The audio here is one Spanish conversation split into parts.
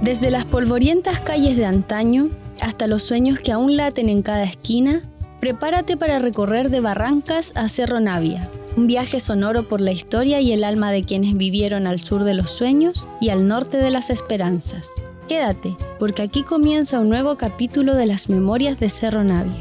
Desde las polvorientas calles de antaño hasta los sueños que aún laten en cada esquina, prepárate para recorrer de Barrancas a Cerro Navia, un viaje sonoro por la historia y el alma de quienes vivieron al sur de los sueños y al norte de las esperanzas. Quédate, porque aquí comienza un nuevo capítulo de las memorias de Cerro Navia.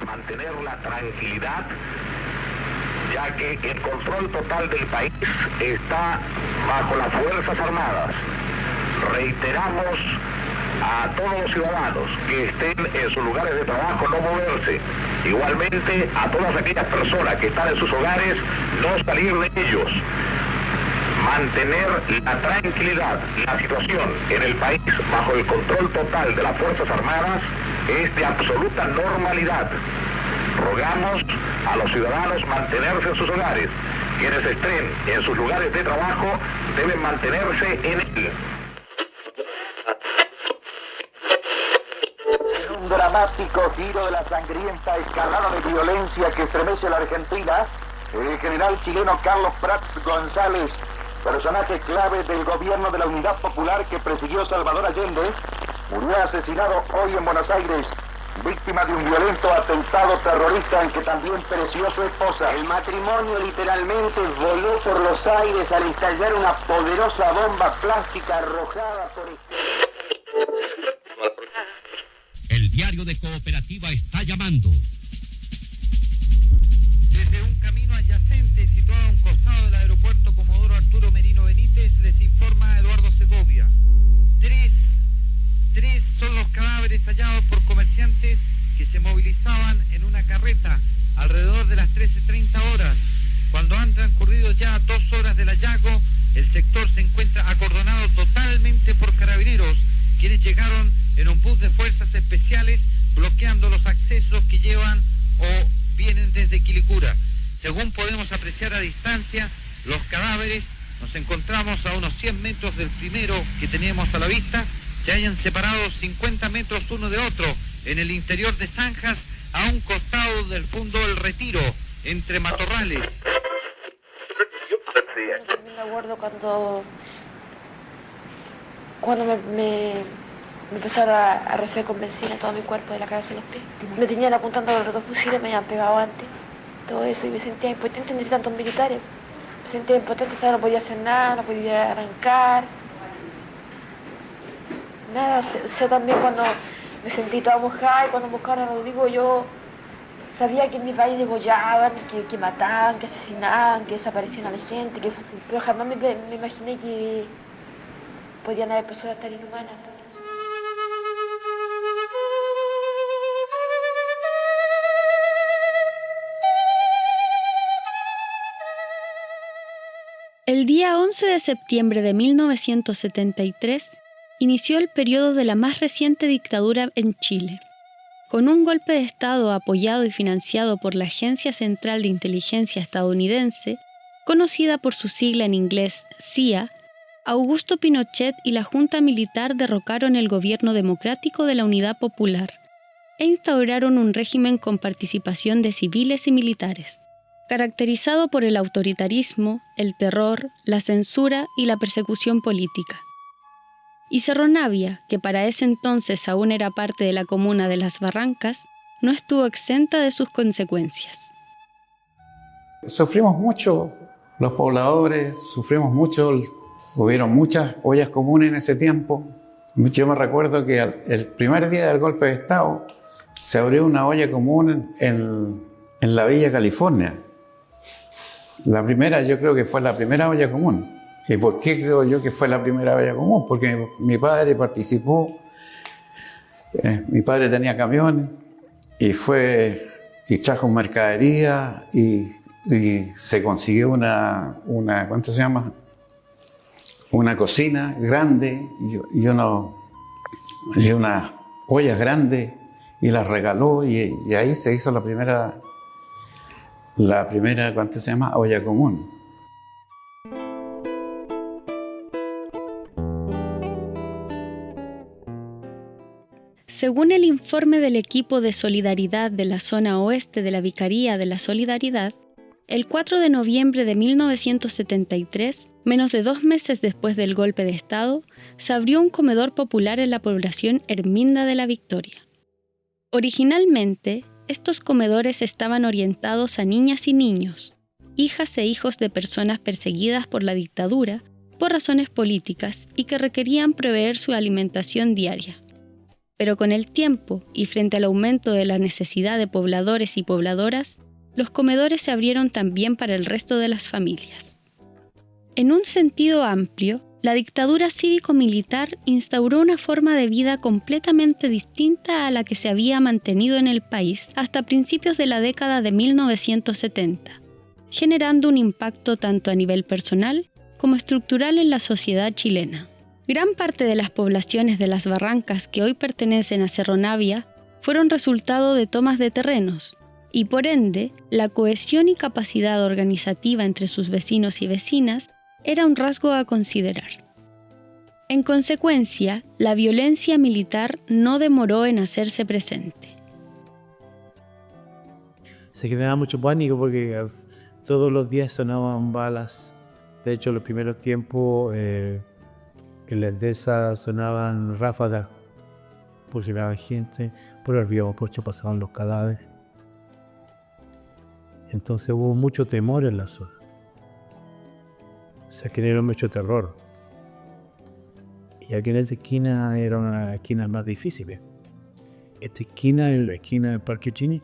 Mantener la tranquilidad, ya que el control total del país está bajo las Fuerzas Armadas. Reiteramos a todos los ciudadanos que estén en sus lugares de trabajo no moverse. Igualmente a todas aquellas personas que están en sus hogares no salir de ellos. Mantener la tranquilidad. La situación en el país bajo el control total de las Fuerzas Armadas es de absoluta normalidad. Rogamos a los ciudadanos mantenerse en sus hogares. Quienes estén en sus lugares de trabajo deben mantenerse en él. En un dramático giro de la sangrienta escalada de violencia que estremece a la Argentina, el general chileno Carlos Prats González, personaje clave del gobierno de la Unidad Popular que presidió Salvador Allende, murió asesinado hoy en Buenos Aires, víctima de un violento atentado terrorista en que también pereció su esposa. El matrimonio literalmente voló por los aires al estallar una poderosa bomba plástica arrojada por... El diario de Cooperativa está llamando. Desde un camino adyacente situado a un costado del aeropuerto Comodoro Arturo Merino Benítez, les informa Eduardo Segovia. Tres son los cadáveres hallados por comerciantes que se movilizaban en una carreta alrededor de las 13:30 horas. Cuando han transcurrido ya 2 horas del hallazgo, el sector se encuentra acordonado totalmente por carabineros, quienes llegaron en un bus de fuerzas especiales bloqueando los accesos que llevan o vienen desde Quilicura. Según podemos apreciar a distancia, los cadáveres, nos encontramos a unos 100 metros del primero que teníamos a la vista, se hayan separado 50 metros uno de otro en el interior de zanjas a un costado del fondo del Retiro, entre matorrales. También me acuerdo cuando me empezaron a rociar con benzina todo mi cuerpo, de la cabeza a los pies. Me tenían apuntando a los 2 fusiles, me habían pegado antes, todo eso, y me sentía impotente entre tantos militares. Me sentía impotente, o sea, no podía hacer nada, no podía arrancar. Nada, o sea, también cuando me sentí toda mojada y cuando buscaron a Rodrigo, yo sabía que en mi país degollaban, que mataban, que asesinaban, que desaparecían a la gente, pero jamás me imaginé que podían haber personas tan inhumanas. El día 11 de septiembre de 1973 inició el periodo de la más reciente dictadura en Chile. Con un golpe de Estado apoyado y financiado por la Agencia Central de Inteligencia estadounidense, conocida por su sigla en inglés CIA, Augusto Pinochet y la Junta Militar derrocaron el gobierno democrático de la Unidad Popular e instauraron un régimen con participación de civiles y militares, caracterizado por el autoritarismo, el terror, la censura y la persecución política. Y Cerro Navia, que para ese entonces aún era parte de la comuna de Las Barrancas, no estuvo exenta de sus consecuencias. Sufrimos mucho, los pobladores, sufrimos mucho, hubieron muchas ollas comunes en ese tiempo. Yo me recuerdo que el primer día del golpe de Estado se abrió una olla común en la Villa California. La primera, yo creo que fue la primera olla común. ¿Y por qué creo yo que fue la primera olla común? Porque mi padre participó, mi padre tenía camiones y trajo mercadería y se consiguió ¿cuánto se llama? Una cocina grande y unas ollas grandes y las regaló y ahí se hizo la primera, ¿cuánto se llama? Olla común. Según el informe del equipo de solidaridad de la zona oeste de la Vicaría de la Solidaridad, el 4 de noviembre de 1973, menos de 2 meses después del golpe de Estado, se abrió un comedor popular en la población Herminda de la Victoria. Originalmente, estos comedores estaban orientados a niñas y niños, hijas e hijos de personas perseguidas por la dictadura por razones políticas y que requerían proveer su alimentación diaria. Pero con el tiempo y frente al aumento de la necesidad de pobladores y pobladoras, los comedores se abrieron también para el resto de las familias. En un sentido amplio, la dictadura cívico-militar instauró una forma de vida completamente distinta a la que se había mantenido en el país hasta principios de la década de 1970, generando un impacto tanto a nivel personal como estructural en la sociedad chilena. Gran parte de las poblaciones de las barrancas que hoy pertenecen a Cerro Navia fueron resultado de tomas de terrenos, y por ende, la cohesión y capacidad organizativa entre sus vecinos y vecinas era un rasgo a considerar. En consecuencia, la violencia militar no demoró en hacerse presente. Se generaba mucho pánico porque todos los días sonaban balas. De hecho, los primeros tiempos en la Endesa sonaban ráfagas, por si llegaba gente, por el río Mapocho pasaban los cadáveres. Entonces hubo mucho temor en la zona. Se generó mucho terror. Y aquí en esta esquina era una esquina más difícil. Esta esquina es la esquina del Parque Chini.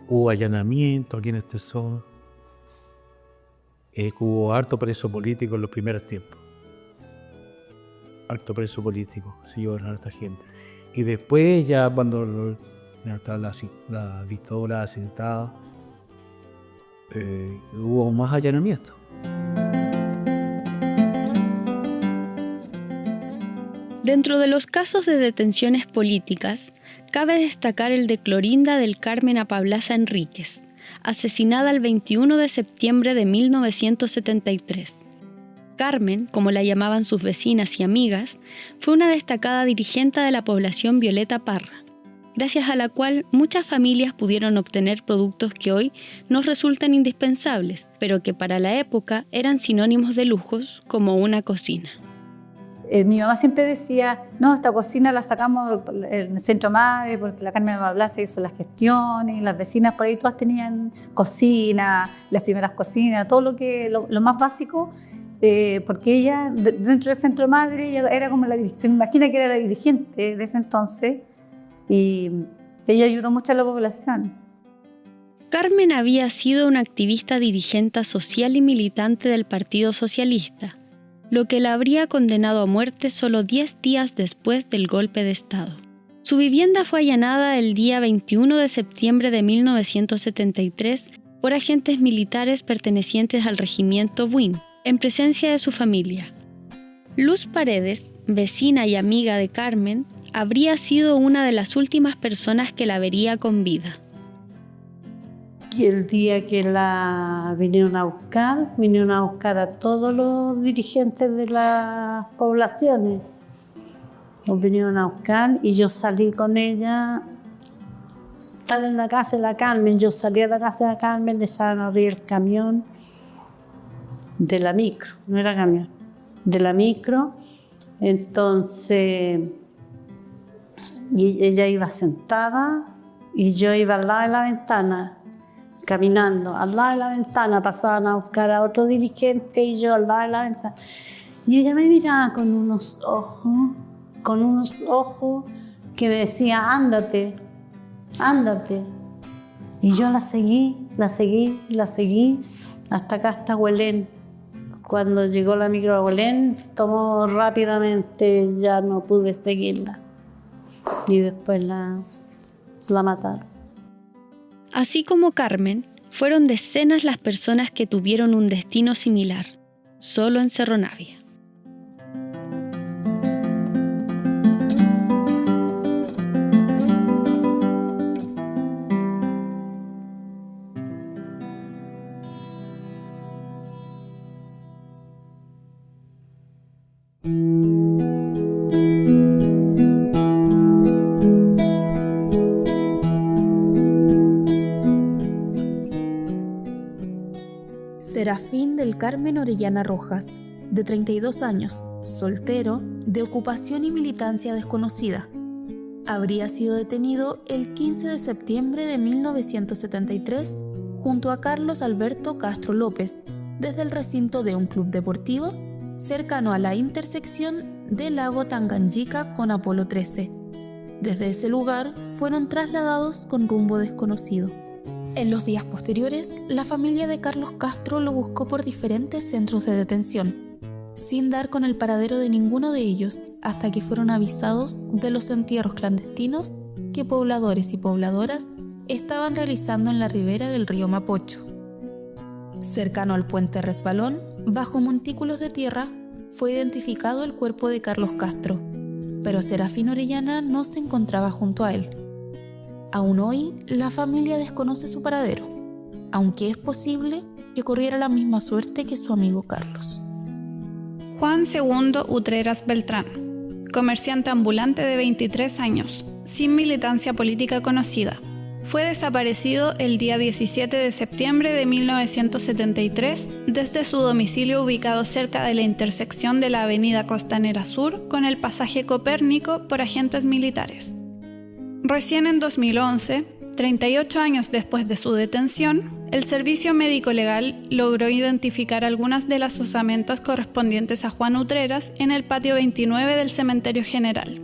Hubo allanamiento aquí en esta zona. Hubo harto preso político en los primeros tiempos. Harto preso político, se llevaron a harta gente. Y después ya cuando estaba la dictadura asentada, hubo más allanamiento. Dentro de los casos de detenciones políticas, cabe destacar el de Clorinda del Carmen Apablaza Enríquez, asesinada el 21 de septiembre de 1973. Carmen, como la llamaban sus vecinas y amigas, fue una destacada dirigente de la población Violeta Parra, gracias a la cual muchas familias pudieron obtener productos que hoy nos resultan indispensables, pero que para la época eran sinónimos de lujos, como una cocina. Mi mamá siempre decía, no, esta cocina la sacamos en el Centro Madre porque la Carmen Apablaza hizo las gestiones, las vecinas por ahí todas tenían cocina, las primeras cocinas, todo lo más básico, porque ella, dentro del Centro Madre, ella era como se imagina que era la dirigente de ese entonces y ella ayudó mucho a la población. Carmen había sido una activista dirigente social y militante del Partido Socialista, lo que la habría condenado a muerte solo 10 días después del golpe de Estado. Su vivienda fue allanada el día 21 de septiembre de 1973 por agentes militares pertenecientes al regimiento Buin, en presencia de su familia. Luz Paredes, vecina y amiga de Carmen, habría sido una de las últimas personas que la vería con vida. Y el día que la vinieron a buscar a todos los dirigentes de las poblaciones. Los vinieron a buscar y yo salí con ella. Estaba en la casa de la Carmen, yo salí a la casa de la Carmen, le echaron a abrir el camión de la micro, no era camión, de la micro. Entonces, y ella iba sentada y yo iba al lado de la ventana. Caminando al lado de la ventana, pasaban a buscar a otro dirigente y yo al lado de la ventana. Y ella me miraba con unos ojos que me decía, ándate, ándate. Y yo la seguí, hasta acá, hasta Huelén. Cuando llegó la micro a Huelén, tomó rápidamente, ya no pude seguirla. Y después la mataron. Así como Carmen, fueron decenas las personas que tuvieron un destino similar, solo en Cerro Navia. Serafín del Carmen Orellana Rojas, de 32 años, soltero, de ocupación y militancia desconocida. Habría sido detenido el 15 de septiembre de 1973 junto a Carlos Alberto Castro López, desde el recinto de un club deportivo cercano a la intersección del lago Tanganyica con Apolo 13. Desde ese lugar fueron trasladados con rumbo desconocido. En los días posteriores, la familia de Carlos Castro lo buscó por diferentes centros de detención, sin dar con el paradero de ninguno de ellos, hasta que fueron avisados de los entierros clandestinos que pobladores y pobladoras estaban realizando en la ribera del río Mapocho. Cercano al puente Resbalón, bajo montículos de tierra, fue identificado el cuerpo de Carlos Castro, pero Serafín Orellana no se encontraba junto a él. Aún hoy, la familia desconoce su paradero, aunque es posible que corriera la misma suerte que su amigo Carlos. Juan II Utreras Beltrán, comerciante ambulante de 23 años, sin militancia política conocida. Fue desaparecido el día 17 de septiembre de 1973 desde su domicilio ubicado cerca de la intersección de la Avenida Costanera Sur con el pasaje Copérnico por agentes militares. Recién en 2011, 38 años después de su detención, el Servicio Médico Legal logró identificar algunas de las osamentas correspondientes a Juan Utreras en el patio 29 del Cementerio General.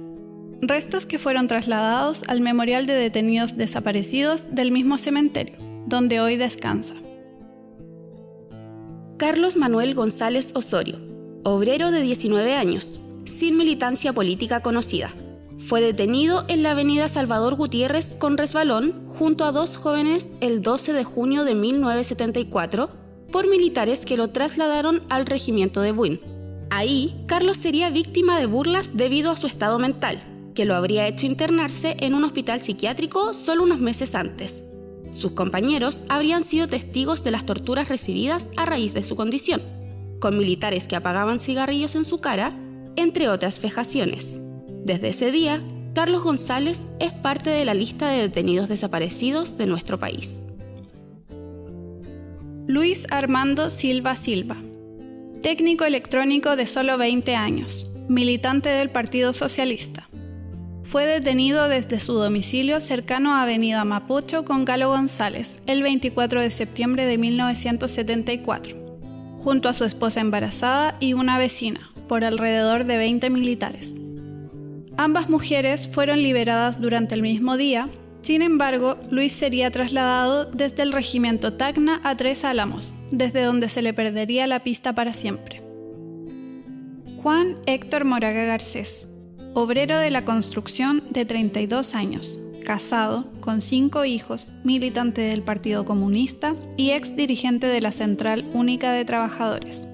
Restos que fueron trasladados al Memorial de Detenidos Desaparecidos del mismo cementerio, donde hoy descansa. Carlos Manuel González Osorio, obrero de 19 años, sin militancia política conocida. Fue detenido en la avenida Salvador Gutiérrez con Resbalón junto a dos jóvenes el 12 de junio de 1974 por militares que lo trasladaron al regimiento de Buin. Ahí, Carlos sería víctima de burlas debido a su estado mental, que lo habría hecho internarse en un hospital psiquiátrico solo unos meses antes. Sus compañeros habrían sido testigos de las torturas recibidas a raíz de su condición, con militares que apagaban cigarrillos en su cara, entre otras vejaciones. Desde ese día, Carlos González es parte de la lista de detenidos desaparecidos de nuestro país. Luis Armando Silva Silva, técnico electrónico de solo 20 años, militante del Partido Socialista. Fue detenido desde su domicilio cercano a Avenida Mapocho con Galo González el 24 de septiembre de 1974, junto a su esposa embarazada y una vecina, por alrededor de 20 militares. Ambas mujeres fueron liberadas durante el mismo día. Sin embargo, Luis sería trasladado desde el regimiento Tacna a Tres Álamos, desde donde se le perdería la pista para siempre. Juan Héctor Moraga Garcés, obrero de la construcción de 32 años, casado, con 5 hijos, militante del Partido Comunista y ex dirigente de la Central Única de Trabajadores.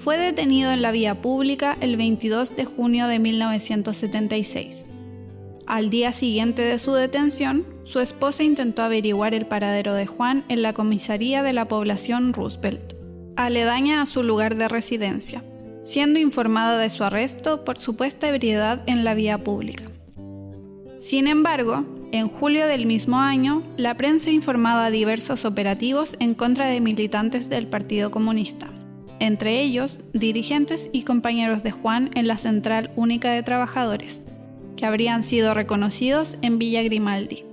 Fue detenido en la vía pública el 22 de junio de 1976. Al día siguiente de su detención, su esposa intentó averiguar el paradero de Juan en la comisaría de la población Roosevelt, aledaña a su lugar de residencia, siendo informada de su arresto por supuesta ebriedad en la vía pública. Sin embargo, en julio del mismo año, la prensa informaba diversos operativos en contra de militantes del Partido Comunista, entre ellos dirigentes y compañeros de Juan en la Central Única de Trabajadores, que habrían sido reconocidos en Villa Grimaldi.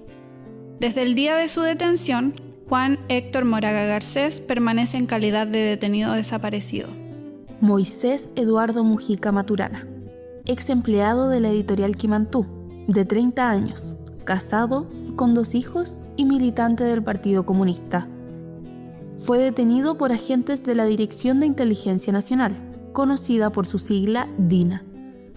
Desde el día de su detención, Juan Héctor Moraga Garcés permanece en calidad de detenido desaparecido. Moisés Eduardo Mujica Maturana, ex empleado de la editorial Quimantú, de 30 años, casado, con 2 hijos y militante del Partido Comunista. Fue detenido por agentes de la Dirección de Inteligencia Nacional, conocida por su sigla DINA,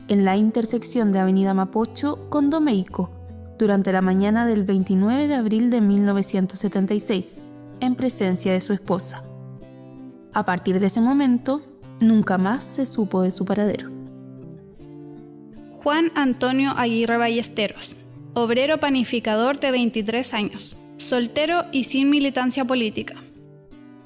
en la intersección de Avenida Mapocho con Domeico, durante la mañana del 29 de abril de 1976, en presencia de su esposa. A partir de ese momento, nunca más se supo de su paradero. Juan Antonio Aguirre Ballesteros, obrero panificador de 23 años, soltero y sin militancia política.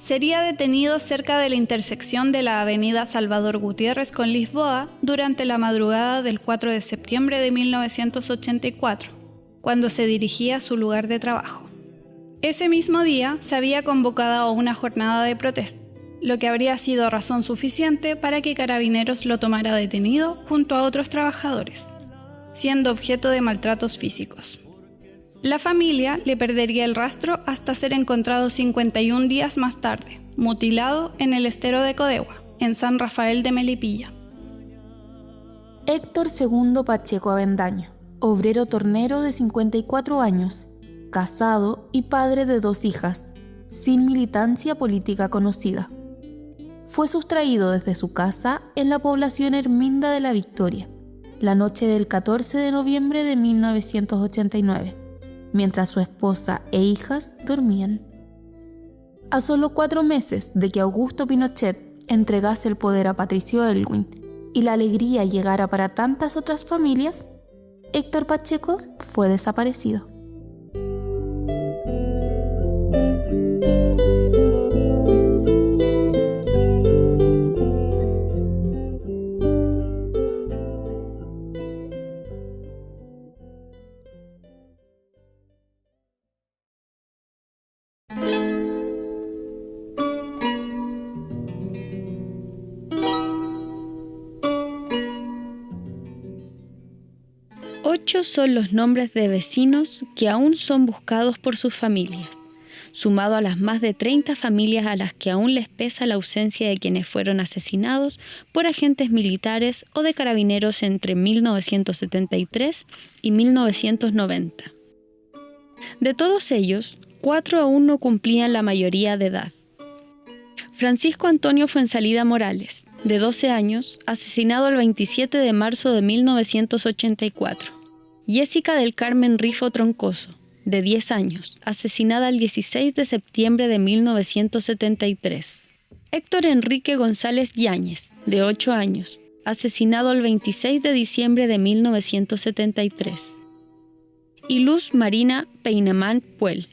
Sería detenido cerca de la intersección de la avenida Salvador Gutiérrez con Lisboa durante la madrugada del 4 de septiembre de 1984, cuando se dirigía a su lugar de trabajo. Ese mismo día se había convocado a una jornada de protesta, lo que habría sido razón suficiente para que Carabineros lo tomara detenido junto a otros trabajadores, siendo objeto de maltratos físicos. La familia le perdería el rastro hasta ser encontrado 51 días más tarde, mutilado en el estero de Codegua, en San Rafael de Melipilla. Héctor II Pacheco Avendaño, obrero tornero de 54 años, casado y padre de 2 hijas, sin militancia política conocida. Fue sustraído desde su casa en la población Herminda de la Victoria, la noche del 14 de noviembre de 1989, mientras su esposa e hijas dormían. A solo 4 meses de que Augusto Pinochet entregase el poder a Patricio Aylwin y la alegría llegara para tantas otras familias, Héctor Pacheco fue desaparecido. Ocho son los nombres de vecinos que aún son buscados por sus familias, sumado a las más de 30 familias a las que aún les pesa la ausencia de quienes fueron asesinados por agentes militares o de carabineros entre 1973 y 1990. De todos ellos, 4 aún no cumplían la mayoría de edad. Francisco Antonio Fuensalida Morales, de 12 años, asesinado el 27 de marzo de 1984. Jessica del Carmen Rifo Troncoso, de 10 años, asesinada el 16 de septiembre de 1973. Héctor Enrique González Yáñez, de 8 años, asesinado el 26 de diciembre de 1973. Y Luz Marina Peinemán Puel,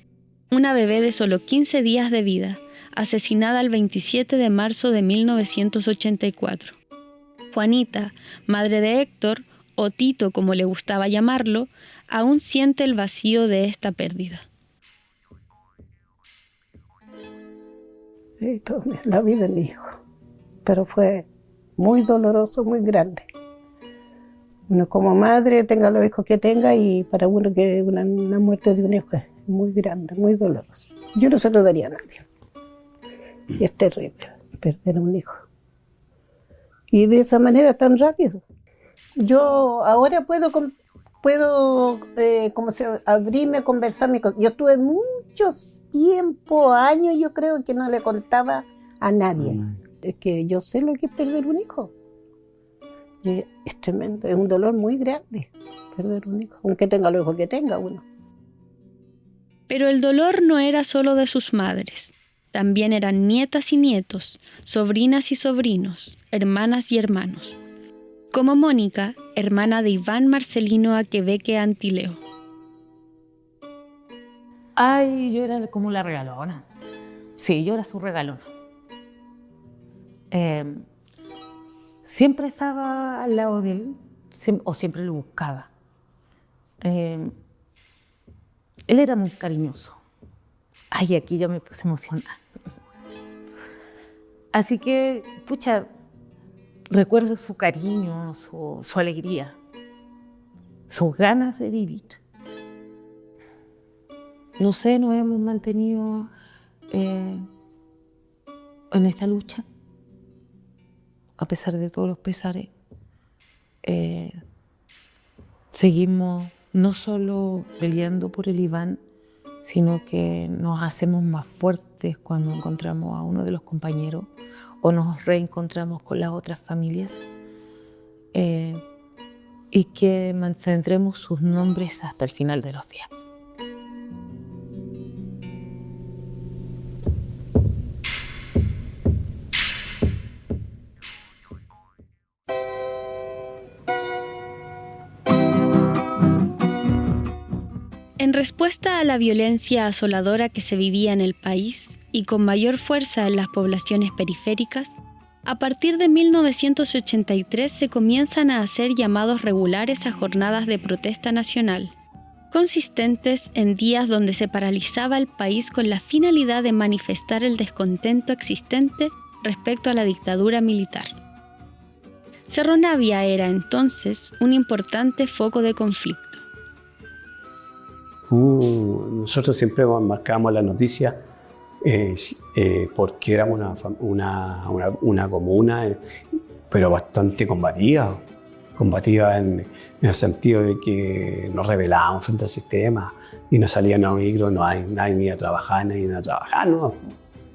una bebé de solo 15 días de vida, asesinada el 27 de marzo de 1984. Juanita, madre de Héctor, o Tito como le gustaba llamarlo, aún siente el vacío de esta pérdida. La vida de mi hijo, pero fue muy doloroso, muy grande. Uno como madre, tenga los hijos que tenga, y para uno que una muerte de un hijo es muy grande, muy doloroso. Yo no se lo daría a nadie. Y es terrible perder a un hijo. Y de esa manera tan rápido. Yo ahora puedo abrirme a conversar. Yo estuve muchos tiempo, años, yo creo que no le contaba a nadie. Es que yo sé lo que es perder un hijo. Y es tremendo, es un dolor muy grande perder un hijo, aunque tenga los hijos que tenga uno. Pero el dolor no era solo de sus madres. También eran nietas y nietos, sobrinas y sobrinos, hermanas y hermanos. Como Mónica, hermana de Iván Marcelino Aquebeque Antileo. Ay, yo era como la regalona. Sí, yo era su regalona. Siempre estaba al lado de él, o siempre lo buscaba. Él era muy cariñoso. Ay, aquí ya me puse emocionada. Así que, pucha, recuerdo su cariño, su alegría, sus ganas de vivir. No sé, nos hemos mantenido en esta lucha, a pesar de todos los pesares. Seguimos no solo peleando por el Iván, sino que nos hacemos más fuertes cuando encontramos a uno de los compañeros o nos reencontramos con las otras familias, y que mantendremos sus nombres hasta el final de los días. En respuesta a la violencia asoladora que se vivía en el país y con mayor fuerza en las poblaciones periféricas, a partir de 1983 se comienzan a hacer llamados regulares a jornadas de protesta nacional, consistentes en días donde se paralizaba el país con la finalidad de manifestar el descontento existente respecto a la dictadura militar. Cerro Navia era entonces un importante foco de conflicto. Nosotros siempre marcábamos la noticia porque éramos una comuna, pero bastante combativa en el sentido de que nos rebelábamos frente al sistema y no salían a micro, nadie ni a trabajar, ¿no?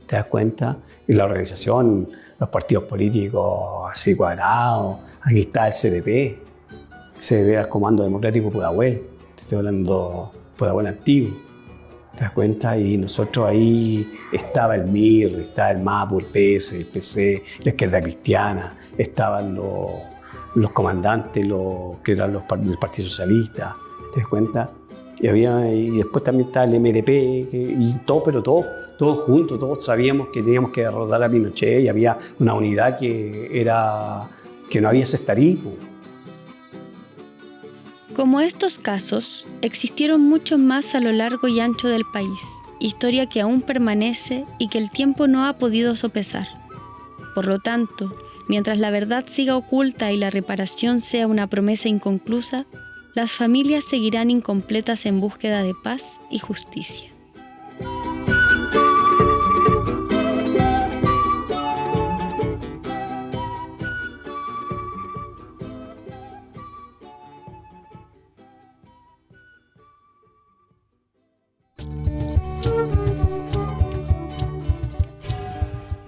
¿Te das cuenta? Y la organización, los partidos políticos así cuadrados, aquí está el CDP, el Comando Democrático Pudahuel, te estoy hablando Pudahuel antiguo, ¿te das cuenta? Y nosotros ahí estaba el MIR, estaba el MAPU, el PS, el PC, la Izquierda Cristiana, estaban los comandantes, que eran del Partido Socialista, ¿te das cuenta? Y después también estaba el MDP, y pero todos juntos, todos sabíamos que teníamos que derrotar a Pinochet y había una unidad que no había cestarismo. Como estos casos, existieron muchos más a lo largo y ancho del país, historia que aún permanece y que el tiempo no ha podido sopesar. Por lo tanto, mientras la verdad siga oculta y la reparación sea una promesa inconclusa, las familias seguirán incompletas en búsqueda de paz y justicia.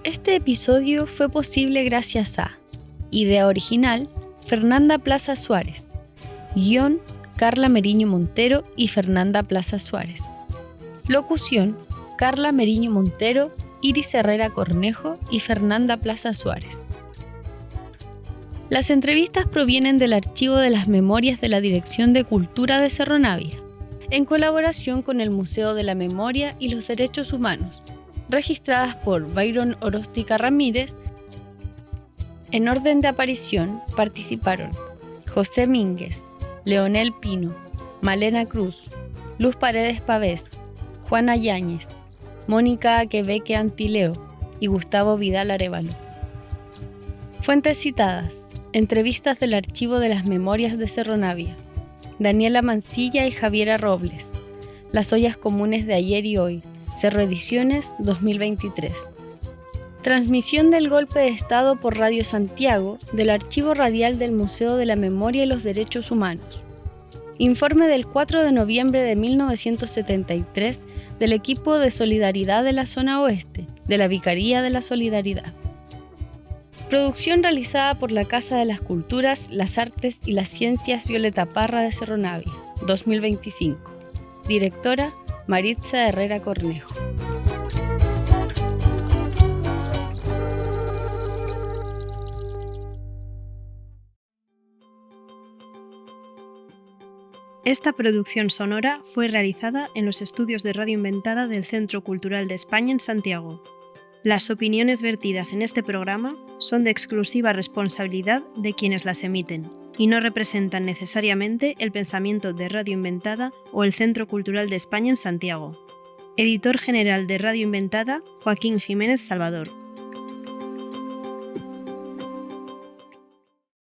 Este episodio fue posible gracias a idea original, Fernanda Plaza Suárez. Guión, Carla Meriño Montero y Fernanda Plaza Suárez. Locución, Carla Meriño Montero, Iris Herrera Cornejo y Fernanda Plaza Suárez. Las entrevistas provienen del archivo de las memorias de la Dirección de Cultura de Cerro Navia, en colaboración con el Museo de la Memoria y los Derechos Humanos, registradas por Byron Orostica Ramírez. En orden de aparición participaron José Mínguez, Leonel Pino, Malena Cruz, Luz Paredes Pavés, Juana Yáñez, Mónica Aquebeque Antileo y Gustavo Vidal Arévalo. Fuentes citadas: entrevistas del Archivo de las Memorias de Cerro Navia, Daniela Mancilla y Javiera Robles, Las ollas comunes de ayer y hoy, Cerro Ediciones 2023. Transmisión del golpe de Estado por Radio Santiago del Archivo Radial del Museo de la Memoria y los Derechos Humanos. Informe del 4 de noviembre de 1973 del equipo de solidaridad de la zona oeste, de la Vicaría de la Solidaridad. Producción realizada por la Casa de las Culturas, las Artes y las Ciencias Violeta Parra de Cerro Navia, 2025. Directora, Maritza Herrera Cornejo. Esta producción sonora fue realizada en los estudios de Radio Inventada del Centro Cultural de España en Santiago. Las opiniones vertidas en este programa son de exclusiva responsabilidad de quienes las emiten y no representan necesariamente el pensamiento de Radio Inventada o el Centro Cultural de España en Santiago. Editor general de Radio Inventada, Joaquín Jiménez Salvador.